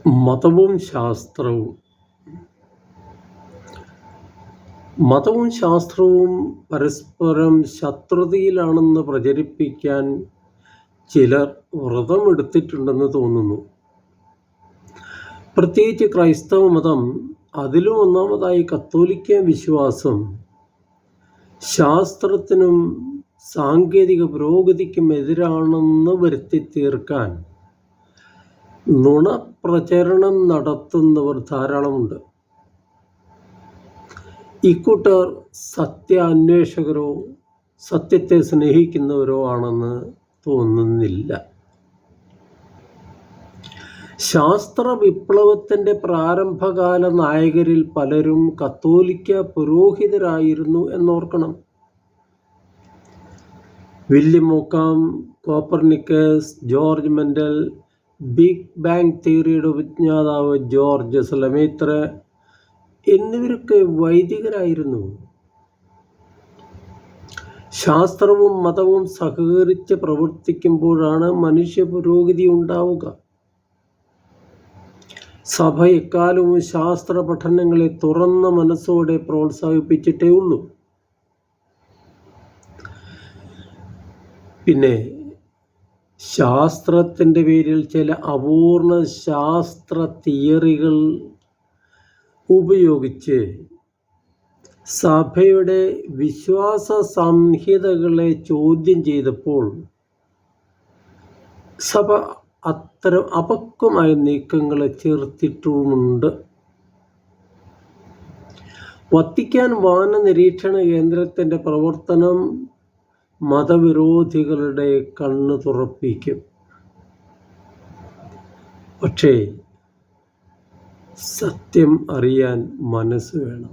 മതവും ശാസ്ത്രവും മതവും ശാസ്ത്രവും പരസ്പരം ശത്രുതയിലാണെന്ന് പ്രചരിപ്പിക്കാൻ ചിലർ വ്രതമെടുത്തിട്ടുണ്ടെന്ന് തോന്നുന്നു. പ്രത്യേകിച്ച് ക്രൈസ്തവ മതം, അതിലും ഒന്നാമതായി കത്തോലിക്ക വിശ്വാസം, ശാസ്ത്രത്തിനും സാങ്കേതിക പുരോഗതിക്കും എതിരാണെന്ന് വരുത്തി തീർക്കാൻ നുണപ്രചരണം നടത്തുന്നവർ ധാരാളമുണ്ട്. ഇക്കൂട്ടർ സത്യാന്വേഷകരോ സത്യത്തെ സ്നേഹിക്കുന്നവരോ ആണെന്ന് തോന്നുന്നില്ല. ശാസ്ത്ര വിപ്ലവത്തിൻ്റെ പ്രാരംഭകാല നായകരിൽ പലരും കത്തോലിക്ക പുരോഹിതരായിരുന്നു എന്നോർക്കണം. William Ockham, Copernicus, George Mendel, big bang തിയറിയുടെ ഉപജ്ഞാതാവ് ജോർജ് ലെമൈത്രെ എന്നിവരൊക്കെ വൈദികരായിരുന്നു. ശാസ്ത്രവും മതവും സഹകരിച്ച് പ്രവർത്തിക്കുമ്പോഴാണ് മനുഷ്യ പുരോഗതി ഉണ്ടാവുക. സഭ എക്കാലവും ശാസ്ത്ര പഠനങ്ങളെ തുറന്ന മനസ്സോടെ പ്രോത്സാഹിപ്പിച്ചിട്ടേ ഉള്ളൂ. പിന്നെ ശാസ്ത്രത്തിൻ്റെ പേരിൽ ചില അപൂർണ ശാസ്ത്ര തിയറികൾ ഉപയോഗിച്ച് സഭയുടെ വിശ്വാസ സംഹിതകളെ ചോദ്യം ചെയ്തപ്പോൾ സഭ അത്തരം അപക്വമായ നീക്കങ്ങളെ ചേർത്തിട്ടുമുണ്ട്. വത്തിക്കാൻ വാന നിരീക്ഷണ കേന്ദ്രത്തിൻ്റെ പ്രവർത്തനം മതവിരോധികളുടെ കണ്ണ് തുറപ്പിക്കും. പക്ഷേ സത്യം അറിയാൻ മനസ്സ് വേണം.